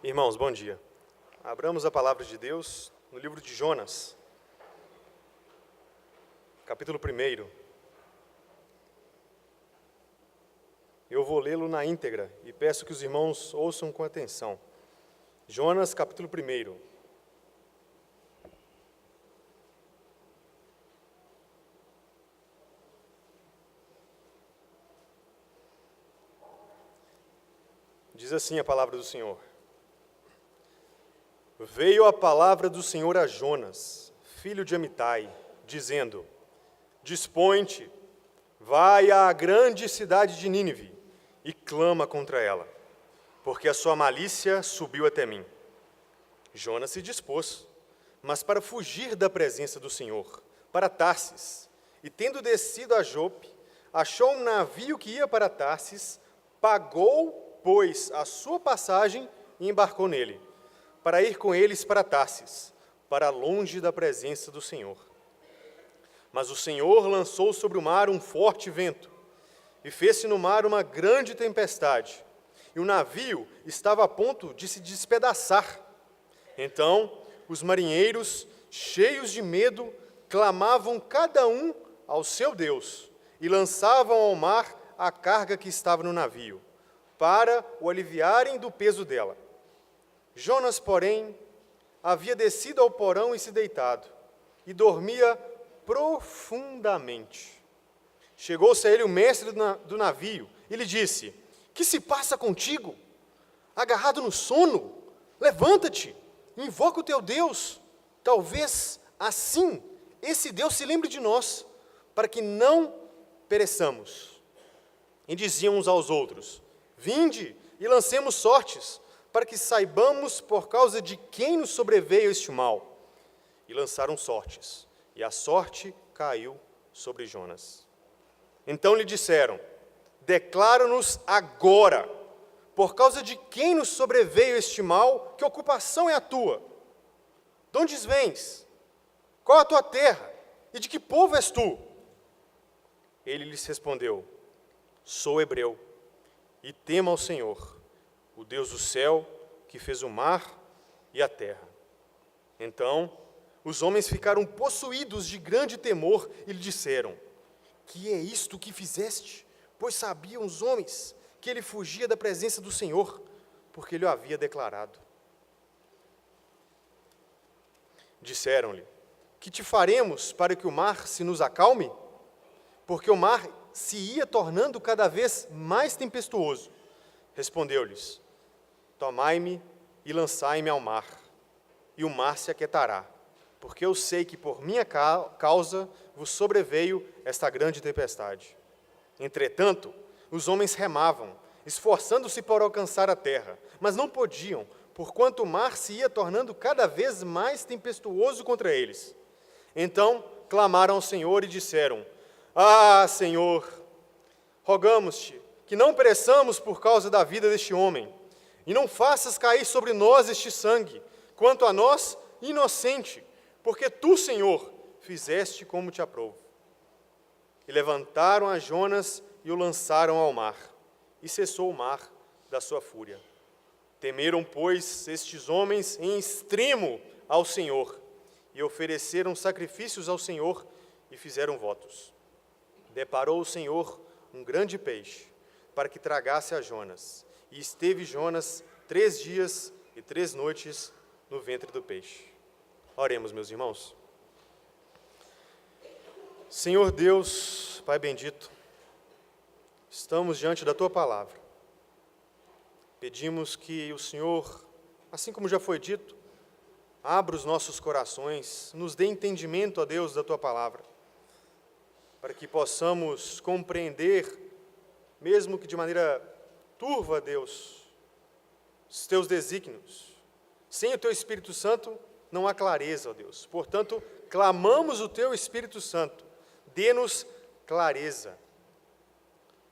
Irmãos, bom dia. Abramos a palavra de Deus no livro de Jonas, capítulo 1. Eu vou lê-lo na íntegra e peço que os irmãos ouçam com atenção. Jonas, capítulo 1. Diz assim a palavra do Senhor. Veio a palavra do Senhor a Jonas, filho de Amitai, dizendo: Dispõe-te, vai à grande cidade de Nínive e clama contra ela, porque a sua malícia subiu até mim. Jonas se dispôs, mas para fugir da presença do Senhor, para Tarsis, e tendo descido a Jope, achou um navio que ia para Tarsis, pagou, pois, a sua passagem e embarcou nele, para ir com eles para Tarsis, para longe da presença do Senhor. Mas o Senhor lançou sobre o mar um forte vento, e fez-se no mar uma grande tempestade, e o navio estava a ponto de se despedaçar. Então, os marinheiros, cheios de medo, clamavam cada um ao seu Deus, e lançavam ao mar a carga que estava no navio, para o aliviarem do peso dela. Jonas, porém, havia descido ao porão e se deitado, e dormia profundamente. Chegou-se a ele o mestre do navio, e lhe disse: Que se passa contigo? Agarrado no sono? Levanta-te, invoca o teu Deus. Talvez, assim, esse Deus se lembre de nós, para que não pereçamos. E diziam uns aos outros: Vinde e lancemos sortes, para que saibamos por causa de quem nos sobreveio este mal. E lançaram sortes, e a sorte caiu sobre Jonas. Então lhe disseram: Declara-nos agora, por causa de quem nos sobreveio este mal, que ocupação é a tua? De onde vens? Qual a tua terra? E de que povo és tu? Ele lhes respondeu: Sou hebreu, e temo ao Senhor, o Deus do céu, que fez o mar e a terra. Então, os homens ficaram possuídos de grande temor e lhe disseram: Que é isto que fizeste? Pois sabiam os homens que ele fugia da presença do Senhor, porque ele o havia declarado. Disseram-lhe: Que te faremos para que o mar se nos acalme? Porque o mar se ia tornando cada vez mais tempestuoso. Respondeu-lhes: Tomai-me e lançai-me ao mar, e o mar se aquietará, porque eu sei que por minha causa vos sobreveio esta grande tempestade. Entretanto, os homens remavam, esforçando-se por alcançar a terra, mas não podiam, porquanto o mar se ia tornando cada vez mais tempestuoso contra eles. Então clamaram ao Senhor e disseram: Ah, Senhor, rogamos-te que não pereçamos por causa da vida deste homem, e não faças cair sobre nós este sangue, quanto a nós, inocente, porque tu, Senhor, fizeste como te aprouve. E levantaram a Jonas e o lançaram ao mar, e cessou o mar da sua fúria. Temeram, pois, estes homens em extremo ao Senhor, e ofereceram sacrifícios ao Senhor, e fizeram votos. Deparou o Senhor um grande peixe, para que tragasse a Jonas, e esteve Jonas 3 dias e 3 noites no ventre do peixe. Oremos, meus irmãos. Senhor Deus, Pai bendito, estamos diante da Tua palavra. Pedimos que o Senhor, assim como já foi dito, abra os nossos corações, nos dê entendimento, ó Deus, da Tua palavra, para que possamos compreender, mesmo que de maneira turva, Deus, os Teus desígnios. Sem o Teu Espírito Santo não há clareza, ó Deus. Portanto, clamamos o Teu Espírito Santo, dê-nos clareza.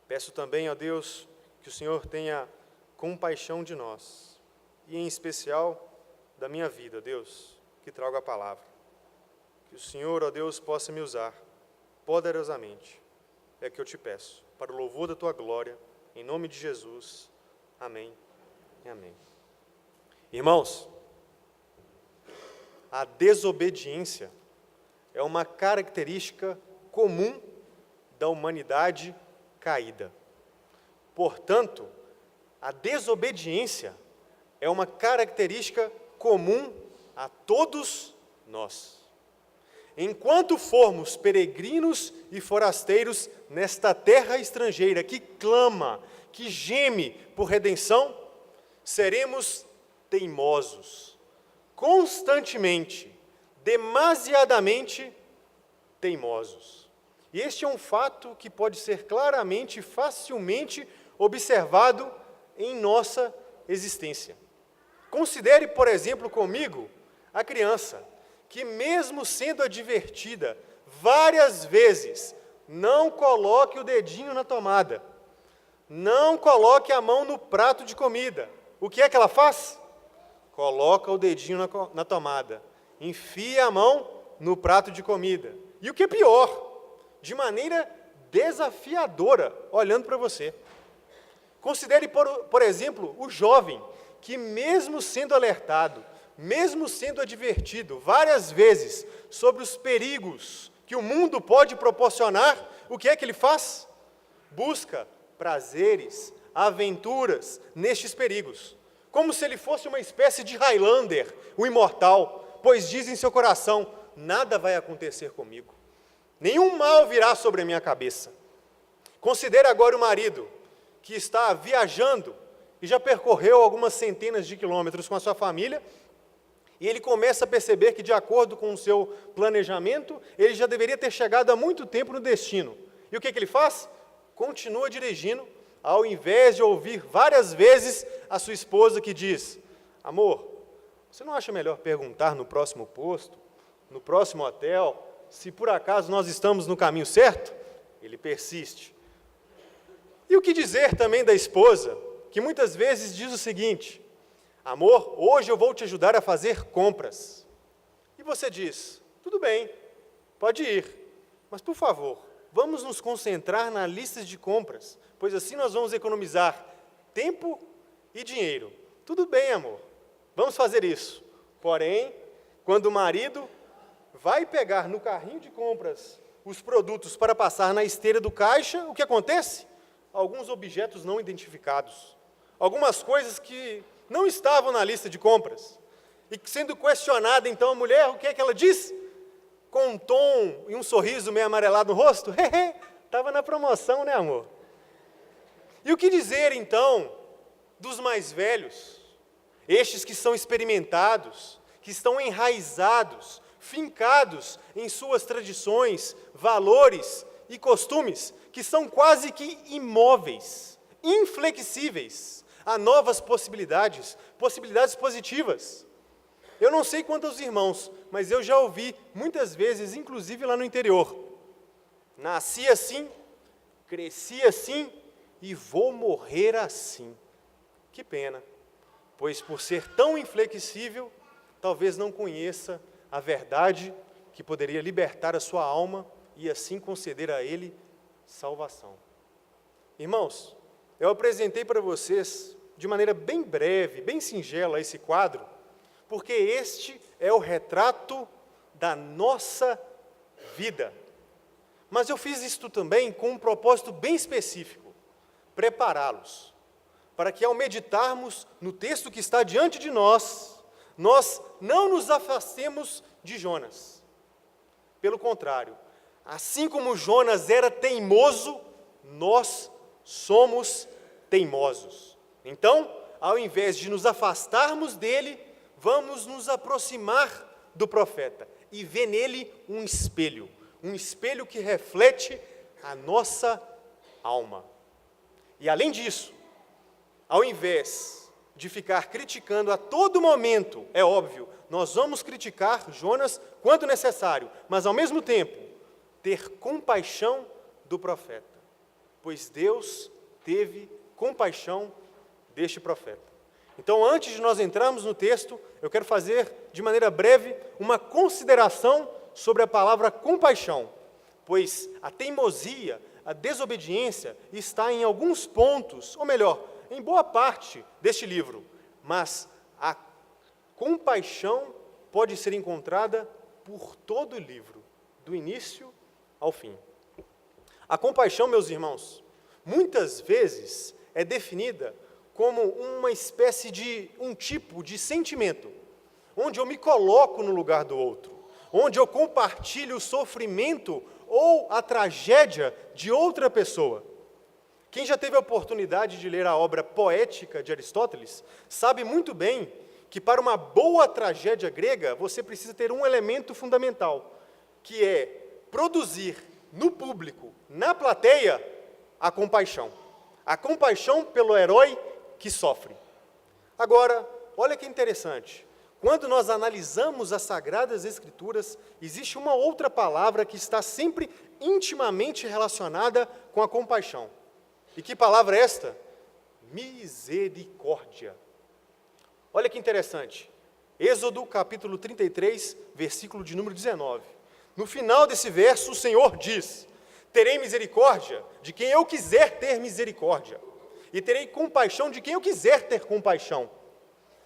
Peço também, ó Deus, que o Senhor tenha compaixão de nós, e em especial da minha vida, Deus, que trago a palavra. Que o Senhor, ó Deus, possa me usar poderosamente. É que eu te peço, para o louvor da Tua glória, em nome de Jesus. Amém e amém. Irmãos, a desobediência é uma característica comum da humanidade caída. Portanto, a desobediência é uma característica comum a todos nós. Enquanto formos peregrinos e forasteiros nesta terra estrangeira que clama, que geme por redenção, seremos teimosos, constantemente, demasiadamente teimosos. E este é um fato que pode ser claramente e facilmente observado em nossa existência. Considere, por exemplo, comigo, a criança, que mesmo sendo advertida várias vezes, não coloque o dedinho na tomada, não coloque a mão no prato de comida. O que é que ela faz? Coloca o dedinho na tomada, enfia a mão no prato de comida. E o que é pior, de maneira desafiadora, olhando para você. Considere, por exemplo, o jovem que, mesmo sendo alertado, mesmo sendo advertido várias vezes sobre os perigos que o mundo pode proporcionar, o que é que ele faz? Busca prazeres, aventuras nestes perigos, como se ele fosse uma espécie de Highlander, o imortal, pois diz em seu coração: nada vai acontecer comigo, nenhum mal virá sobre a minha cabeça. Considere agora o marido que está viajando e já percorreu algumas centenas de quilômetros com a sua família, e ele começa a perceber que, de acordo com o seu planejamento, ele já deveria ter chegado há muito tempo no destino. E o que ele faz? Continua dirigindo, ao invés de ouvir várias vezes a sua esposa que diz: amor, você não acha melhor perguntar no próximo posto, no próximo hotel, se por acaso nós estamos no caminho certo? Ele persiste. E o que dizer também da esposa, que muitas vezes diz o seguinte: amor, hoje eu vou te ajudar a fazer compras. E você diz: tudo bem, pode ir, mas por favor, vamos nos concentrar na lista de compras, pois assim nós vamos economizar tempo e dinheiro. Tudo bem, amor, vamos fazer isso. Porém, quando o marido vai pegar no carrinho de compras os produtos para passar na esteira do caixa, o que acontece? Alguns objetos não identificados, algumas coisas que não estavam na lista de compras. E sendo questionada, então, a mulher, o que é que ela diz? Com um tom e um sorriso meio amarelado no rosto: estava na promoção, né, amor? E o que dizer, então, dos mais velhos, estes que são experimentados, que estão enraizados, fincados em suas tradições, valores e costumes, que são quase que imóveis, inflexíveis a novas possibilidades, possibilidades positivas. Eu não sei quantos irmãos, mas eu já ouvi muitas vezes, inclusive lá no interior: nasci assim, cresci assim e vou morrer assim. Que pena, pois por ser tão inflexível, talvez não conheça a verdade que poderia libertar a sua alma e assim conceder a ele salvação. Irmãos, eu apresentei para vocês, de maneira bem breve, bem singela, esse quadro, porque este é o retrato da nossa vida. Mas eu fiz isto também com um propósito bem específico: prepará-los, para que, ao meditarmos no texto que está diante de nós, nós não nos afastemos de Jonas. Pelo contrário, assim como Jonas era teimoso, nós somos teimosos. Então, ao invés de nos afastarmos dele, vamos nos aproximar do profeta e ver nele um espelho que reflete a nossa alma. E além disso, ao invés de ficar criticando a todo momento, é óbvio, nós vamos criticar Jonas quando necessário, mas ao mesmo tempo, ter compaixão do profeta, pois Deus teve compaixão deste profeta. Então, antes de nós entrarmos no texto, eu quero fazer, de maneira breve, uma consideração sobre a palavra compaixão, pois a teimosia, a desobediência está em alguns pontos, ou melhor, em boa parte deste livro, mas a compaixão pode ser encontrada por todo o livro, do início ao fim. A compaixão, meus irmãos, muitas vezes é definida como uma espécie de um tipo de sentimento, onde eu me coloco no lugar do outro, onde eu compartilho o sofrimento ou a tragédia de outra pessoa. Quem já teve a oportunidade de ler a obra poética de Aristóteles, sabe muito bem que para uma boa tragédia grega, você precisa ter um elemento fundamental, que é produzir no público, na plateia, a compaixão. A compaixão pelo herói que sofre. Agora, olha que interessante. Quando nós analisamos as Sagradas Escrituras, existe uma outra palavra que está sempre intimamente relacionada com a compaixão. E que palavra é esta? Misericórdia. Olha que interessante. Êxodo capítulo 33, versículo de número 19. No final desse verso, o Senhor diz: terei misericórdia de quem eu quiser ter misericórdia, e terei compaixão de quem eu quiser ter compaixão.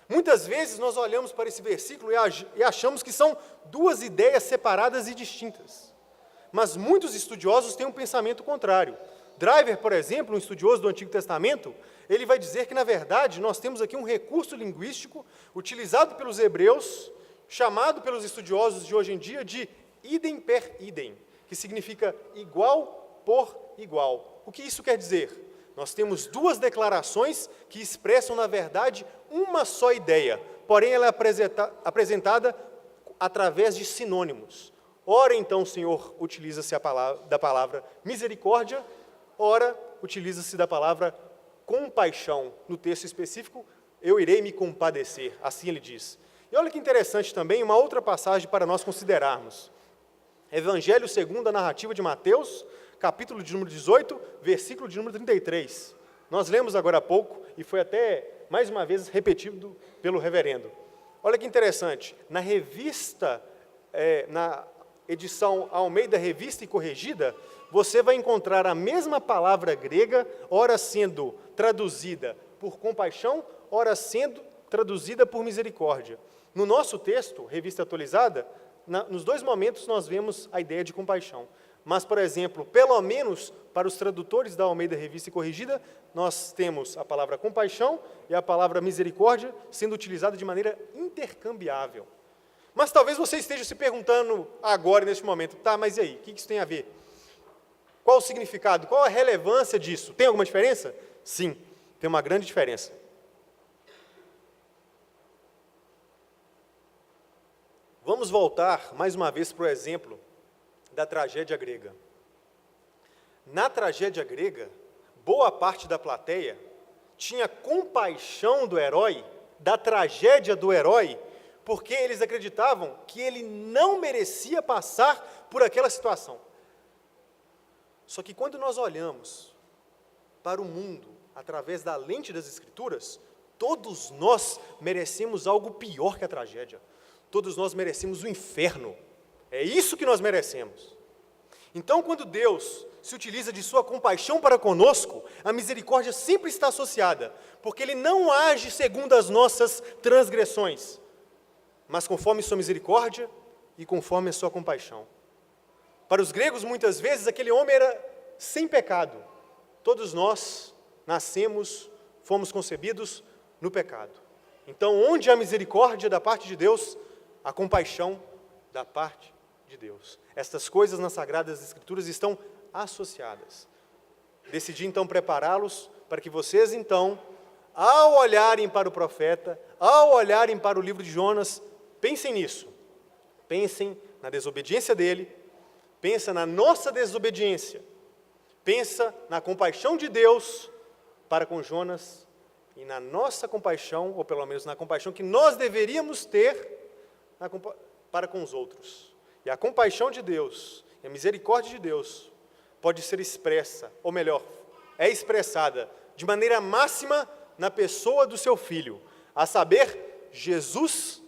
Muitas vezes nós olhamos para esse versículo e achamos que são duas ideias separadas e distintas. Mas muitos estudiosos têm um pensamento contrário. Driver, por exemplo, um estudioso do Antigo Testamento, ele vai dizer que, na verdade, nós temos aqui um recurso linguístico utilizado pelos hebreus, chamado pelos estudiosos de hoje em dia de idem per idem, que significa igual por igual. O que isso quer dizer? Nós temos duas declarações que expressam, na verdade, uma só ideia, porém ela é apresentada através de sinônimos. Ora, então, o Senhor utiliza-se da palavra misericórdia, ora, utiliza-se da palavra compaixão. No texto específico, eu irei me compadecer, assim ele diz. E olha que interessante também, uma outra passagem para nós considerarmos. Evangelho segundo a narrativa de Mateus, capítulo de número 18, versículo de número 33. Nós lemos agora há pouco, e foi até, mais uma vez, repetido pelo reverendo. Olha que interessante, na revista, na edição Almeida Revista e Corrigida, você vai encontrar a mesma palavra grega, ora sendo traduzida por compaixão, ora sendo traduzida por misericórdia. No nosso texto, Revista Atualizada, nos dois momentos nós vemos a ideia de compaixão. Mas, por exemplo, pelo menos para os tradutores da Almeida Revista e Corrigida, nós temos a palavra compaixão e a palavra misericórdia sendo utilizada de maneira intercambiável. Mas talvez você esteja se perguntando agora, neste momento, tá, mas e aí, o que isso tem a ver? Qual o significado? Qual a relevância disso? Tem alguma diferença? Sim, tem uma grande diferença. Vamos voltar mais uma vez para o exemplo da tragédia grega. Na tragédia grega, boa parte da plateia tinha compaixão do herói, da tragédia do herói, porque eles acreditavam que ele não merecia passar por aquela situação. Só que quando nós olhamos para o mundo através da lente das Escrituras, todos nós merecemos algo pior que a tragédia. Todos nós merecemos o inferno. É isso que nós merecemos. Então, quando Deus se utiliza de sua compaixão para conosco, a misericórdia sempre está associada, porque Ele não age segundo as nossas transgressões, mas conforme sua misericórdia e conforme a sua compaixão. Para os gregos, muitas vezes, aquele homem era sem pecado. Todos nós nascemos, fomos concebidos no pecado. Então, onde há misericórdia da parte de Deus, a compaixão da parte de Deus. Estas coisas nas Sagradas Escrituras estão associadas. Decidi, então, prepará-los para que vocês, então, ao olharem para o profeta, ao olharem para o livro de Jonas, pensem nisso. Pensem na desobediência dele, pensa na nossa desobediência, pensa na compaixão de Deus para com Jonas e na nossa compaixão, ou pelo menos na compaixão que nós deveríamos ter para com os outros. E a compaixão de Deus, e a misericórdia de Deus, pode ser expressa, ou melhor, é expressada de maneira máxima na pessoa do seu Filho, a saber, Jesus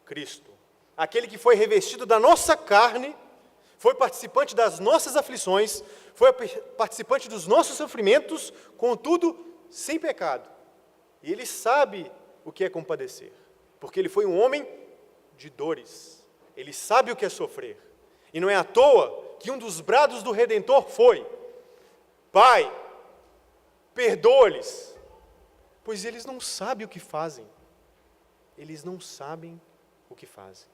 Cristo. Aquele que foi revestido da nossa carne, foi participante das nossas aflições, foi participante dos nossos sofrimentos, contudo, sem pecado. E Ele sabe o que é compadecer. porque ele foi um homem de dores. Ele sabe o que é sofrer. E não é à toa que um dos brados do Redentor foi: Pai, perdoa-lhes, pois eles não sabem o que fazem. Eles não sabem o que fazem.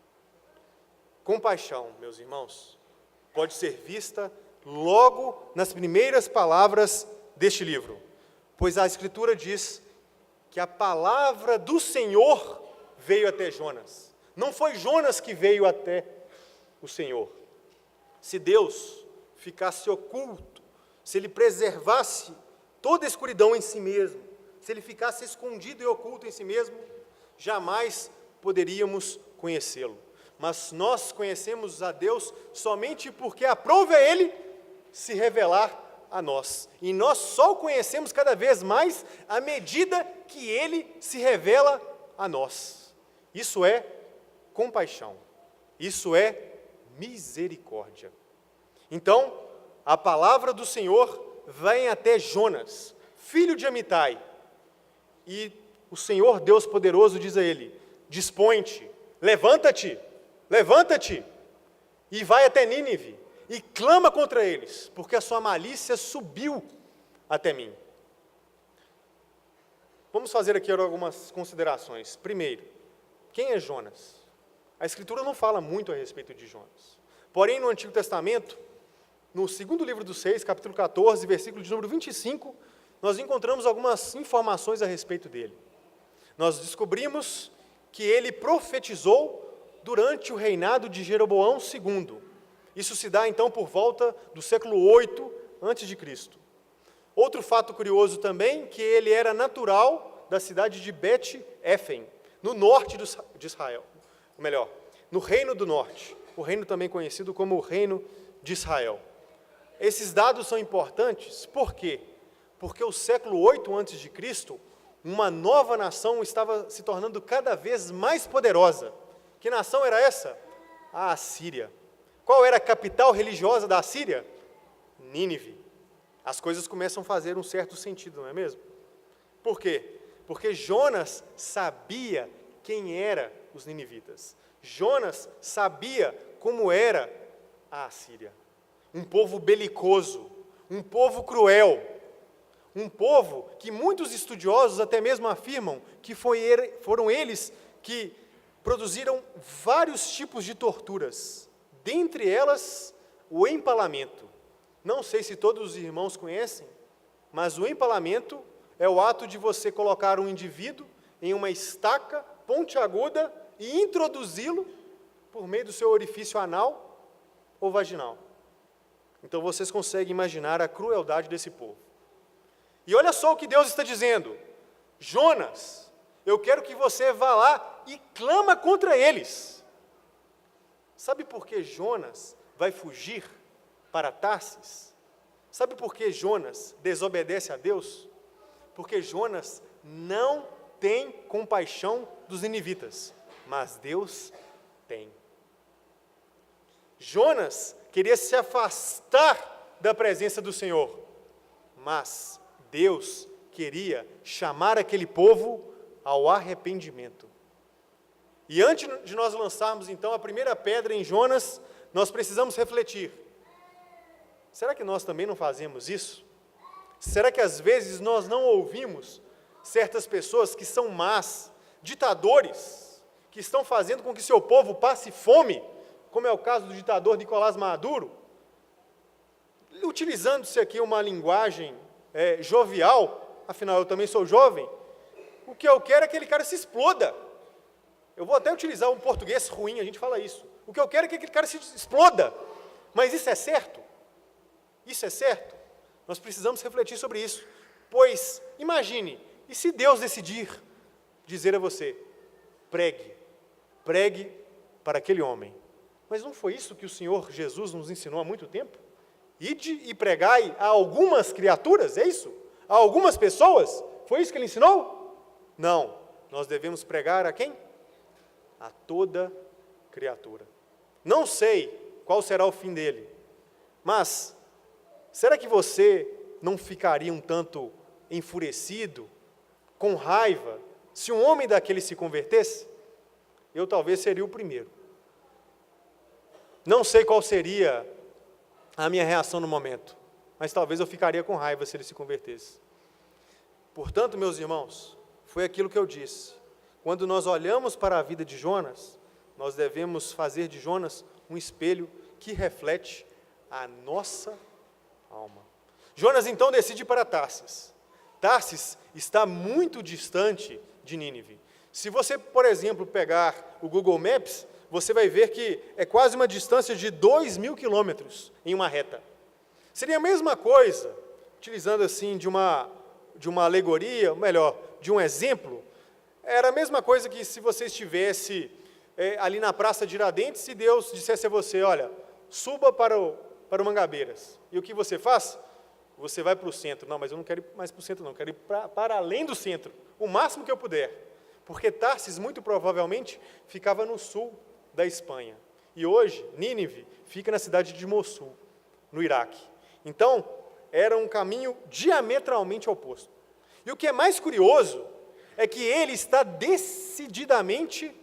Compaixão, meus irmãos, pode ser vista logo nas primeiras palavras deste livro, pois a Escritura diz que a palavra do Senhor veio até Jonas. Não foi Jonas que veio até o Senhor. Se Deus ficasse oculto, se Ele preservasse toda a escuridão em si mesmo, se Ele ficasse escondido e oculto em si mesmo, jamais poderíamos conhecê-lo. Mas nós conhecemos a Deus somente porque aprove a Ele se revelar a nós. E nós só o conhecemos cada vez mais à medida que Ele se revela a nós. Isso é compaixão. Isso é misericórdia. Então, a palavra do Senhor vem até Jonas, filho de Amitai. E o Senhor Deus poderoso diz a ele: dispõe-te, levanta-te, levanta-te, e vai até Nínive, e clama contra eles, porque a sua malícia subiu até mim. Vamos fazer aqui algumas considerações. Primeiro, quem é Jonas? A Escritura não fala muito a respeito de Jonas. Porém, no Antigo Testamento, no segundo livro dos Reis, capítulo 14, versículo de número 25, nós encontramos algumas informações a respeito dele. Nós descobrimos que ele profetizou durante o reinado de Jeroboão II. Isso se dá, então, por volta do século 8 a.C. Outro fato curioso também, que ele era natural da cidade de Bet-Éfen, no norte de Israel. Ou melhor, no Reino do Norte, o reino também conhecido como o Reino de Israel. Esses dados são importantes, por quê? Porque o século 8 a.C., uma nova nação estava se tornando cada vez mais poderosa. Que nação era essa? A Assíria. Qual era a capital religiosa da Assíria? Nínive. As coisas começam a fazer um certo sentido, não é mesmo? Por quê? Porque Jonas sabia quem eram os ninivitas. Jonas sabia como era a Assíria. Um povo belicoso, um povo cruel, um povo que muitos estudiosos até mesmo afirmam que foram eles que produziram vários tipos de torturas, dentre elas o empalamento. Não sei se todos os irmãos conhecem, mas o empalamento é o ato de você colocar um indivíduo em uma estaca pontiaguda e introduzi-lo por meio do seu orifício anal ou vaginal. Então vocês conseguem imaginar a crueldade desse povo. E olha só o que Deus está dizendo: Jonas, eu quero que você vá lá e clama contra eles. Sabe por que Jonas vai fugir para Tarsis? Sabe por que Jonas desobedece a Deus? Porque Jonas não tem compaixão dos ninivitas, mas Deus tem. Jonas queria se afastar da presença do Senhor, mas Deus queria chamar aquele povo ao arrependimento. E antes de nós lançarmos então a primeira pedra em Jonas, nós precisamos refletir: será que nós também não fazemos isso? Será que às vezes nós não ouvimos certas pessoas que são más, ditadores, que estão fazendo com que seu povo passe fome, como é o caso do ditador Nicolás Maduro, utilizando-se aqui uma linguagem jovial, afinal eu também sou jovem, o que eu quero é que aquele cara se exploda. Eu vou até utilizar um português ruim, a gente fala isso. O que eu quero é que aquele cara se exploda. Mas isso é certo? Isso é certo? Nós precisamos refletir sobre isso. Pois, imagine, e se Deus decidir dizer a você: pregue para aquele homem. Mas não foi isso que o Senhor Jesus nos ensinou há muito tempo? Ide e pregai a algumas criaturas, é isso? A algumas pessoas? Foi isso que ele ensinou? Não, nós devemos pregar a quem? A toda criatura. Não sei qual será o fim dele, mas será que você não ficaria um tanto enfurecido, com raiva, se um homem daquele se convertesse? eu talvez seria o primeiro. Não sei qual seria a minha reação no momento, mas talvez eu ficaria com raiva se ele se convertesse. Portanto, meus irmãos, foi aquilo que eu disse. Quando nós olhamos para a vida de Jonas, nós devemos fazer de Jonas um espelho que reflete a nossa alma. Jonas então decide ir para Tarsis. Tarsis está muito distante de Nínive. Se você, por exemplo, pegar o Google Maps, você vai ver que é quase uma distância de 2.000 quilômetros em uma reta. Seria a mesma coisa, utilizando assim de uma alegoria, ou melhor, de um exemplo, era a mesma coisa que se você estivesse ali na Praça de Tiradentes e Deus dissesse a você, olha, suba para o Mangabeiras. E o que você faz? Você vai para o centro. Não, mas eu não quero ir mais para o centro, não. Eu quero ir para além do centro, o máximo que eu puder. Porque Tarsis, muito provavelmente, ficava no sul da Espanha. E hoje, Nínive fica na cidade de Mossul, no Iraque. Então, era um caminho diametralmente oposto. E o que é mais curioso é que ele está decididamente,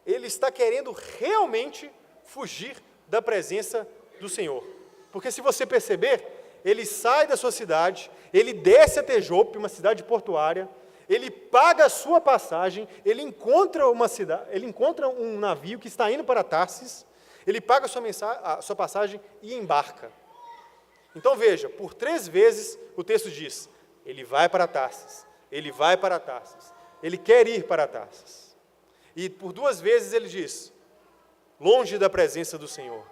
ele está querendo realmente fugir da presença do Senhor. Porque se você perceber, ele sai da sua cidade, ele desce até Jope, uma cidade portuária, ele paga a sua passagem, ele encontra um navio que está indo para Tarsis, ele paga a sua passagem e embarca. Então veja, por 3 vezes o texto diz, ele vai para Tarsis, ele vai para Tarsis, ele quer ir para Tarsis. E por 2 vezes ele diz, longe da presença do Senhor,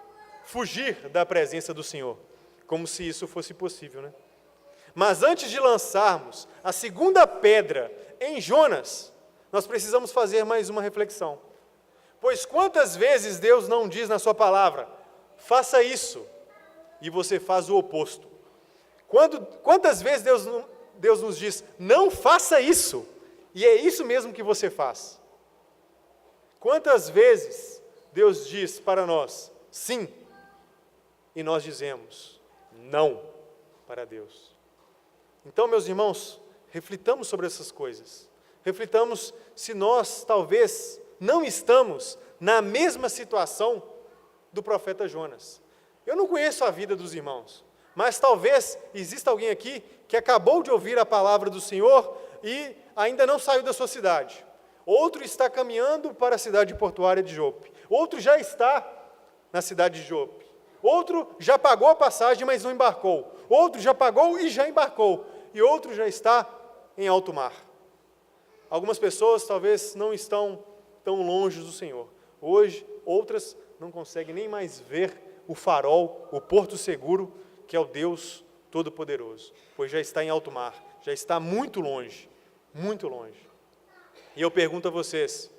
fugir da presença do Senhor, como se isso fosse possível, né? Mas antes de lançarmos a segunda pedra em Jonas, nós precisamos fazer mais uma reflexão. Pois quantas vezes Deus não diz na sua palavra, faça isso, e você faz o oposto? Quantas vezes Deus nos diz, não faça isso, e é isso mesmo que você faz? Quantas vezes Deus diz para nós, sim, e nós dizemos, não, para Deus? Então, meus irmãos, reflitamos sobre essas coisas. Reflitamos se nós, talvez, não estamos na mesma situação do profeta Jonas. Eu não conheço a vida dos irmãos, mas talvez exista alguém aqui que acabou de ouvir a palavra do Senhor e ainda não saiu da sua cidade. Outro está caminhando para a cidade portuária de Jope. Outro já está na cidade de Jope. Outro já pagou a passagem, mas não embarcou. Outro já pagou e já embarcou. E outro já está em alto mar. Algumas pessoas talvez não estão tão longe do Senhor. Hoje, outras não conseguem nem mais ver o farol, o porto seguro, que é o Deus Todo-Poderoso, pois já está em alto mar, já está muito longe, muito longe. E eu pergunto a vocês,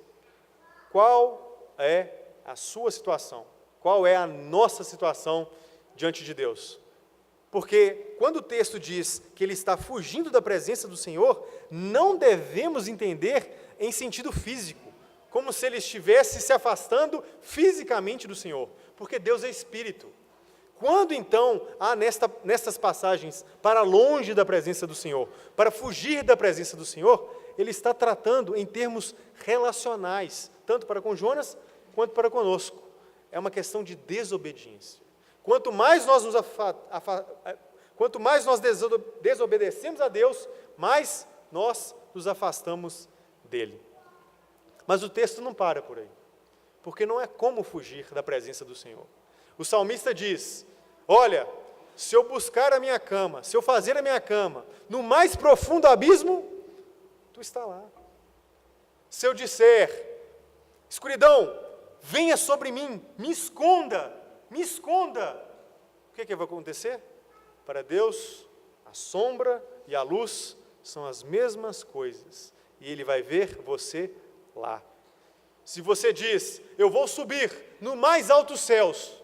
qual é a sua situação? Qual é a nossa situação diante de Deus? Porque quando o texto diz que ele está fugindo da presença do Senhor, não devemos entender em sentido físico, como se ele estivesse se afastando fisicamente do Senhor, porque Deus é Espírito. Quando então há nestas passagens para longe da presença do Senhor, para fugir da presença do Senhor, ele está tratando em termos relacionais, tanto para com Jonas quanto para conosco. É uma questão de desobediência. Quanto mais nós desobedecemos a Deus, mais nós nos afastamos dele. Mas o texto não para por aí, porque não é como fugir da presença do Senhor. O salmista diz, olha, se eu buscar a minha cama, se eu fazer a minha cama, no mais profundo abismo, tu está lá. Se eu disser, escuridão, venha sobre mim, me esconda, o que vai acontecer? Para Deus, a sombra e a luz são as mesmas coisas, e Ele vai ver você lá. Se você diz, eu vou subir no mais altos céus,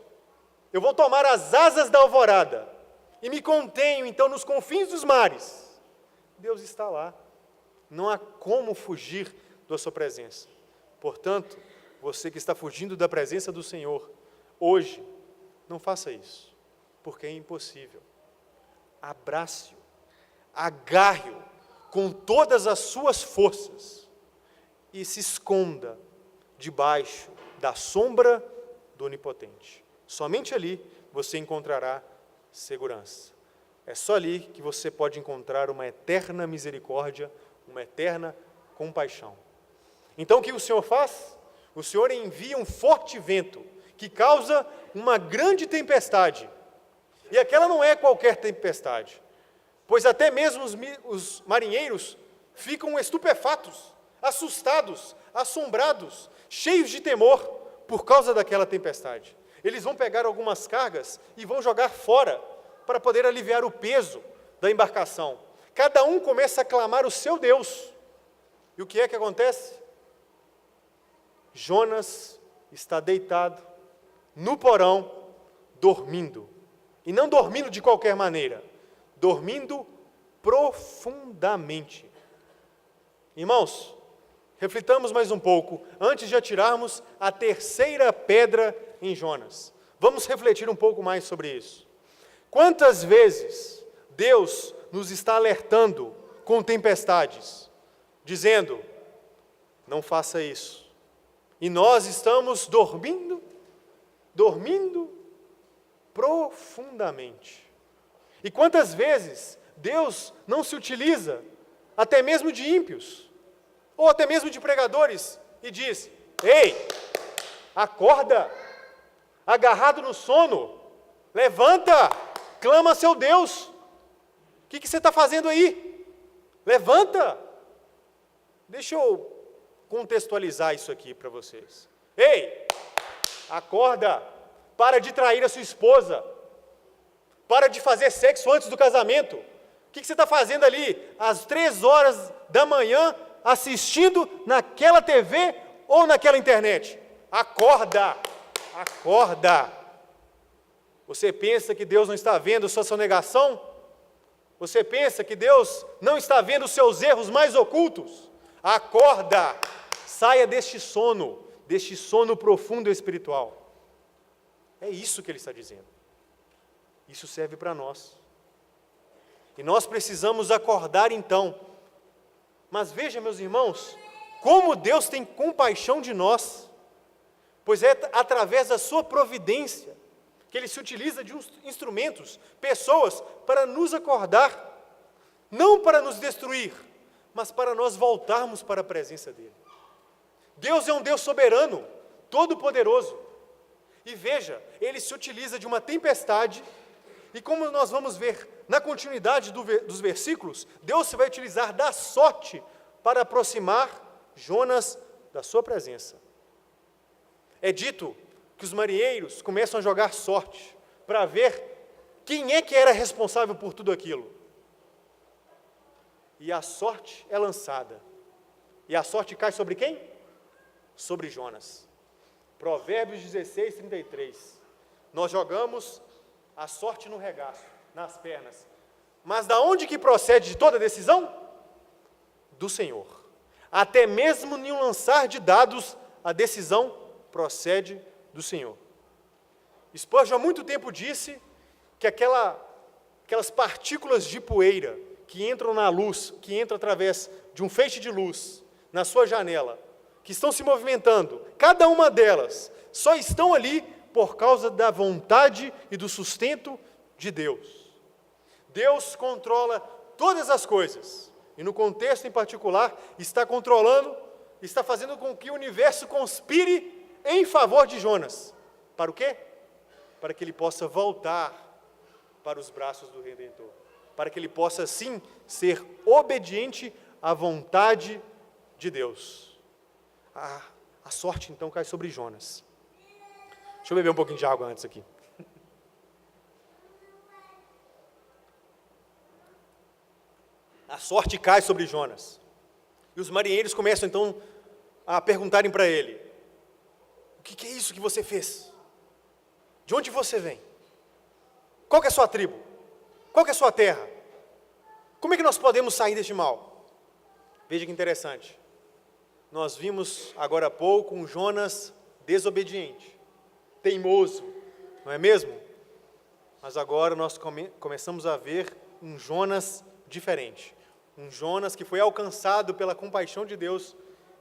eu vou tomar as asas da alvorada, e me contenho então nos confins dos mares, Deus está lá, não há como fugir da sua presença. Portanto, você que está fugindo da presença do Senhor, hoje, não faça isso, porque é impossível. Abrace-o, agarre-o com todas as suas forças e se esconda debaixo da sombra do Onipotente. Somente ali você encontrará segurança. É só ali que você pode encontrar uma eterna misericórdia, uma eterna compaixão. Então o que o Senhor faz? O Senhor envia um forte vento que causa uma grande tempestade. E aquela não é qualquer tempestade, pois até mesmo os marinheiros ficam estupefatos, assustados, assombrados, cheios de temor por causa daquela tempestade. Eles vão pegar algumas cargas e vão jogar fora para poder aliviar o peso da embarcação. Cada um começa a clamar o seu Deus. E o que é que acontece? Jonas está deitado no porão, dormindo. E não dormindo de qualquer maneira, dormindo profundamente. Irmãos, reflitamos mais um pouco, antes de atirarmos a terceira pedra em Jonas. Vamos refletir um pouco mais sobre isso. Quantas vezes Deus nos está alertando com tempestades, dizendo, não faça isso. E nós estamos dormindo profundamente. E quantas vezes Deus não se utiliza, até mesmo de ímpios, ou até mesmo de pregadores, e diz, ei, acorda, agarrado no sono, levanta, clama a seu Deus. O que você está fazendo aí? Levanta. Deixa eu contextualizar isso aqui para vocês. Ei, acorda, para de trair a sua esposa, para de fazer sexo antes do casamento. O que você está fazendo ali, às 3 horas da manhã, assistindo naquela TV ou naquela internet? Acorda, acorda. Você pensa que Deus não está vendo sua sonegação? Você pensa que Deus não está vendo os seus erros mais ocultos? Acorda, saia deste sono profundo espiritual. É isso que ele está dizendo. Isso serve para nós. E nós precisamos acordar então. Mas veja, meus irmãos, como Deus tem compaixão de nós, pois é através da sua providência que Ele se utiliza de instrumentos, pessoas, para nos acordar, não para nos destruir, mas para nós voltarmos para a presença dEle. Deus é um Deus soberano, todo-poderoso. E veja, Ele se utiliza de uma tempestade, e como nós vamos ver na continuidade dos versículos, Deus se vai utilizar da sorte para aproximar Jonas da sua presença. É dito que os marinheiros começam a jogar sorte para ver quem é que era responsável por tudo aquilo. E a sorte é lançada. E a sorte cai sobre quem? Sobre Jonas. Provérbios 16, 33. Nós jogamos a sorte no regaço, nas pernas. Mas da onde que procede toda a decisão? Do Senhor. Até mesmo em um lançar de dados, a decisão procede do Senhor. Spurgeon há muito tempo disse que aquelas partículas de poeira que entram na luz, que entram através de um feixe de luz na sua janela, que estão se movimentando, cada uma delas só estão ali por causa da vontade e do sustento de Deus. Deus controla todas as coisas, e no contexto em particular, está controlando, está fazendo com que o universo conspire em favor de Jonas. Para o quê? Para que ele possa voltar para os braços do Redentor. Para que ele possa, sim, ser obediente à vontade de Deus. A sorte, então, cai sobre Jonas. Deixa eu beber um pouquinho de água antes aqui. A sorte cai sobre Jonas. E os marinheiros começam, então, a perguntarem para ele: o que é isso que você fez? De onde você vem? Qual que é a sua tribo? Qual que é a sua terra? Como é que nós podemos sair deste mal? Veja que interessante. Nós vimos agora há pouco um Jonas desobediente, teimoso, não é mesmo? Mas agora nós começamos a ver um Jonas diferente. Um Jonas que foi alcançado pela compaixão de Deus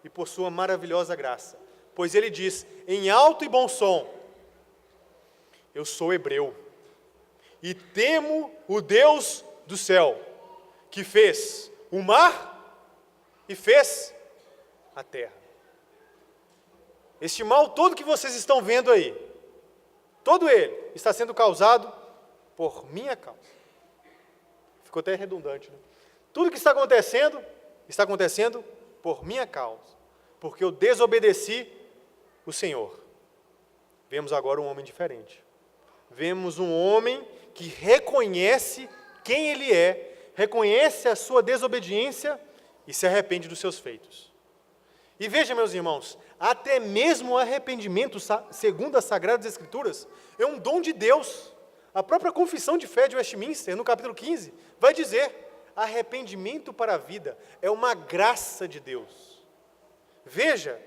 e por sua maravilhosa graça. Pois ele diz, em alto e bom som, eu sou hebreu, e temo o Deus do céu, que fez o mar e fez a terra. Este mal todo que vocês estão vendo aí, todo ele está sendo causado por minha causa. Ficou até redundante, né? Tudo que está acontecendo por minha causa, porque eu desobedeci o Senhor. Vemos agora um homem diferente. Vemos um homem que reconhece quem ele é, reconhece a sua desobediência e se arrepende dos seus feitos. E veja, meus irmãos, até mesmo o arrependimento, segundo as Sagradas Escrituras, é um dom de Deus. A própria Confissão de Fé de Westminster, no capítulo 15, vai dizer, arrependimento para a vida é uma graça de Deus. Veja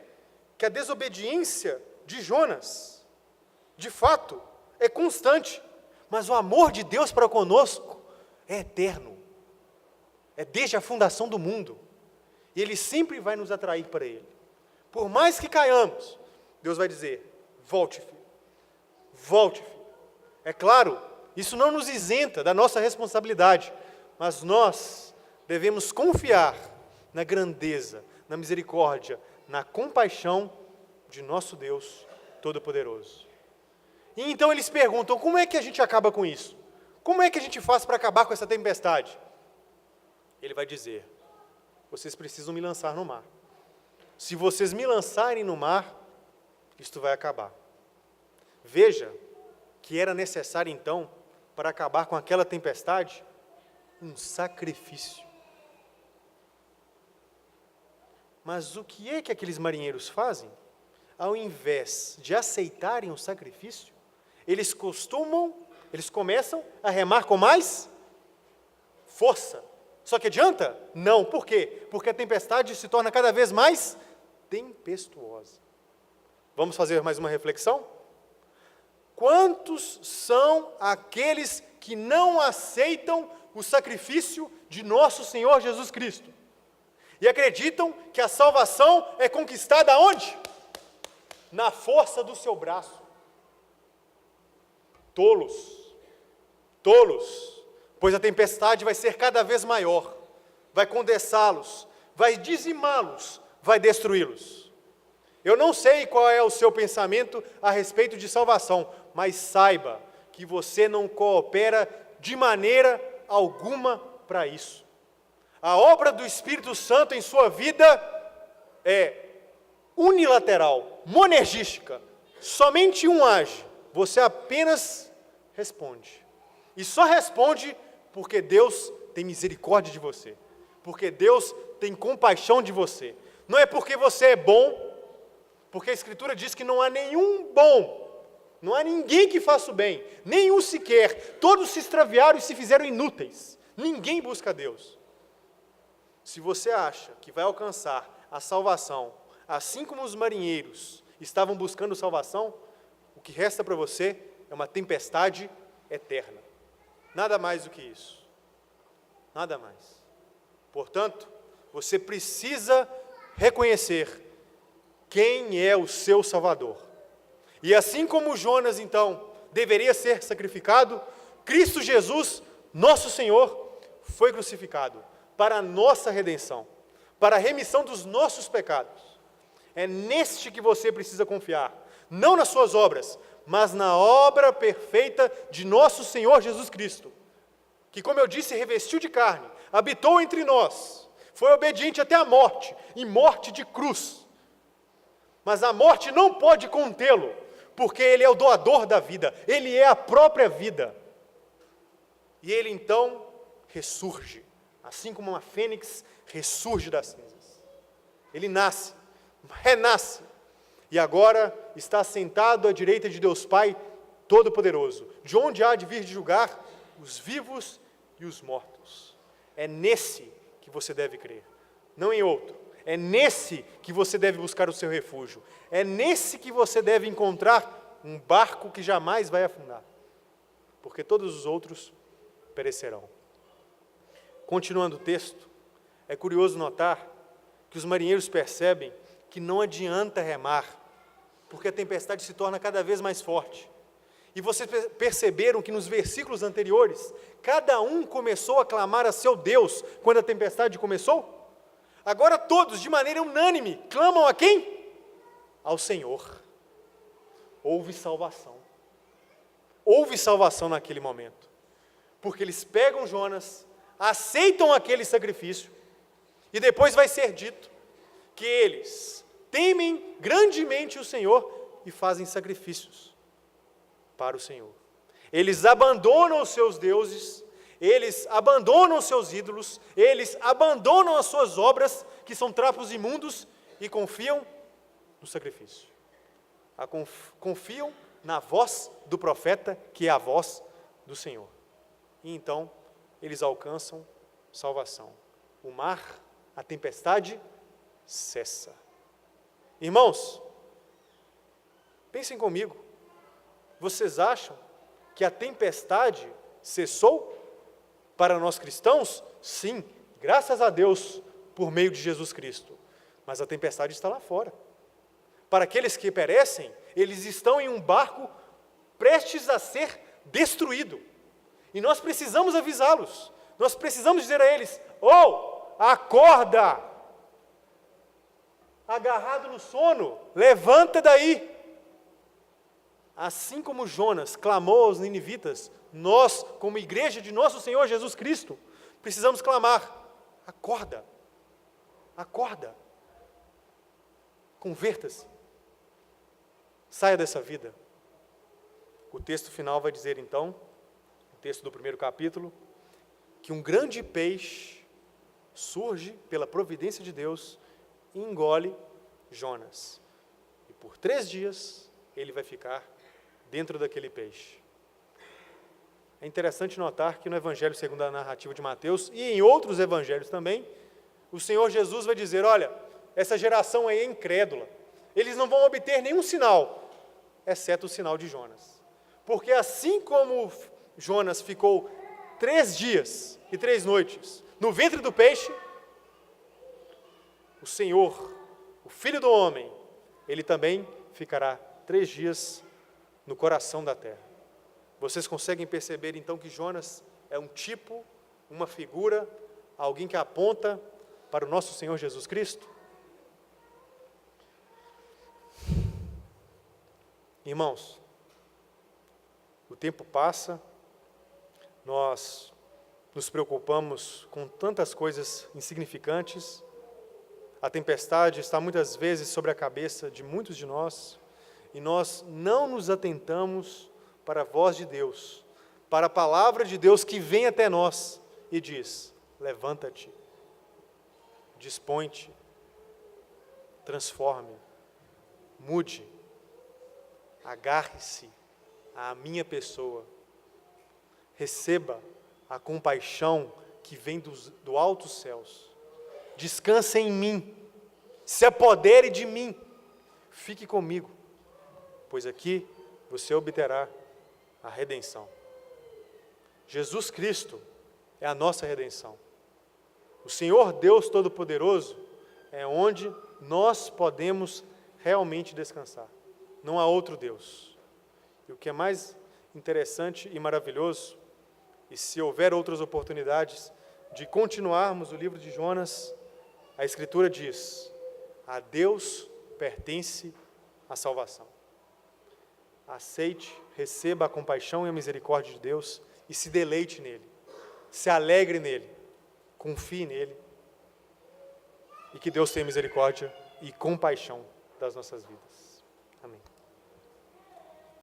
que a desobediência de Jonas, de fato, é constante, mas o amor de Deus para conosco é eterno. É desde a fundação do mundo. E Ele sempre vai nos atrair para Ele. Por mais que caiamos, Deus vai dizer, volte, filho. Volte, filho. É claro, isso não nos isenta da nossa responsabilidade, mas nós devemos confiar na grandeza, na misericórdia, na compaixão de nosso Deus Todo-Poderoso. E então eles perguntam, como é que a gente acaba com isso? Como é que a gente faz para acabar com essa tempestade? Ele vai dizer, vocês precisam me lançar no mar. Se vocês me lançarem no mar, isto vai acabar. Veja que era necessário então, para acabar com aquela tempestade, um sacrifício. Mas o que é que aqueles marinheiros fazem? Ao invés de aceitarem o sacrifício, eles começam a remar com mais força. Só que adianta? Não. Por quê? Porque a tempestade se torna cada vez mais tempestuosa. Vamos fazer mais uma reflexão? Quantos são aqueles que não aceitam o sacrifício de nosso Senhor Jesus Cristo? E acreditam que a salvação é conquistada aonde? Na força do seu braço. Tolos, pois a tempestade vai ser cada vez maior, vai condensá-los, vai dizimá-los, vai destruí-los. Eu não sei qual é o seu pensamento a respeito de salvação, mas saiba que você não coopera de maneira alguma para isso. A obra do Espírito Santo em sua vida é unilateral, monergística. Somente um age, você apenas responde. E só responde porque Deus tem misericórdia de você, porque Deus tem compaixão de você. Não é porque você é bom, porque a Escritura diz que não há nenhum bom, não há ninguém que faça o bem, nenhum sequer, todos se extraviaram e se fizeram inúteis, ninguém busca Deus. Se você acha que vai alcançar a salvação, assim como os marinheiros estavam buscando salvação, o que resta para você é uma tempestade eterna. Nada mais do que isso. Nada mais. Portanto, você precisa reconhecer quem é o seu Salvador. E assim como Jonas, então, deveria ser sacrificado, Cristo Jesus, nosso Senhor, foi crucificado para a nossa redenção, para a remissão dos nossos pecados. É neste que você precisa confiar, não nas suas obras, mas na obra perfeita de nosso Senhor Jesus Cristo, que, como eu disse, revestiu de carne, habitou entre nós, foi obediente até a morte, e morte de cruz. Mas a morte não pode contê-lo, porque Ele é o doador da vida, Ele é a própria vida. E Ele então ressurge, assim como uma fênix ressurge das cinzas. Ele nasce, renasce, e agora está sentado à direita de Deus Pai Todo-Poderoso, de onde há de vir de julgar os vivos e os mortos. É nesse que você deve crer, não em outro. É nesse que você deve buscar o seu refúgio. É nesse que você deve encontrar um barco que jamais vai afundar, porque todos os outros perecerão. Continuando o texto, é curioso notar que os marinheiros percebem que não adianta remar, porque a tempestade se torna cada vez mais forte. E vocês perceberam que nos versículos anteriores, cada um começou a clamar a seu Deus quando a tempestade começou? Agora todos, de maneira unânime, clamam a quem? Ao Senhor. Houve salvação. Houve salvação naquele momento. Porque eles pegam Jonas, aceitam aquele sacrifício, e depois vai ser dito que eles temem grandemente o Senhor e fazem sacrifícios para o Senhor. Eles abandonam os seus deuses, eles abandonam os seus ídolos, eles abandonam as suas obras, que são trapos imundos, e confiam no sacrifício. Confiam na voz do profeta, que é a voz do Senhor. E então, eles alcançam salvação. O mar, a tempestade, cessa. Irmãos, pensem comigo. Vocês acham que a tempestade cessou para nós cristãos? Sim, graças a Deus, por meio de Jesus Cristo. Mas a tempestade está lá fora. Para aqueles que perecem, eles estão em um barco prestes a ser destruído. E nós precisamos avisá-los. Nós precisamos dizer a eles: acorda! Agarrado no sono, levanta daí! Assim como Jonas clamou aos ninivitas, nós, como igreja de nosso Senhor Jesus Cristo, precisamos clamar: acorda! Acorda! Converta-se! Saia dessa vida. O texto final vai dizer então, o texto do primeiro capítulo, que um grande peixe surge pela providência de Deus e engole Jonas. E por 3 dias ele vai ficar dentro daquele peixe. É interessante notar que no Evangelho segundo a narrativa de Mateus e em outros evangelhos também, o Senhor Jesus vai dizer: olha, essa geração aí é incrédula, eles não vão obter nenhum sinal, exceto o sinal de Jonas. Porque assim como Jonas ficou 3 dias e 3 noites no ventre do peixe, o Senhor, o Filho do Homem, ele também ficará 3 dias no coração da terra. Vocês conseguem perceber então que Jonas é um tipo, uma figura, alguém que aponta para o nosso Senhor Jesus Cristo? Irmãos, o tempo passa, nós nos preocupamos com tantas coisas insignificantes, a tempestade está muitas vezes sobre a cabeça de muitos de nós, e nós não nos atentamos para a voz de Deus, para a palavra de Deus que vem até nós e diz: levanta-te, dispõe-te, transforme, mude, agarre-se à minha pessoa, receba a compaixão que vem do altos céus, descanse em mim, se apodere de mim, fique comigo, pois aqui você obterá a redenção. Jesus Cristo é a nossa redenção. O Senhor Deus Todo-Poderoso é onde nós podemos realmente descansar. Não há outro Deus. E o que é mais interessante e maravilhoso, e se houver outras oportunidades de continuarmos o livro de Jonas, a Escritura diz: a Deus pertence a salvação. Aceite, receba a compaixão e a misericórdia de Deus e se deleite nele, se alegre nele, confie nele, e que Deus tenha misericórdia e compaixão das nossas vidas. Amém.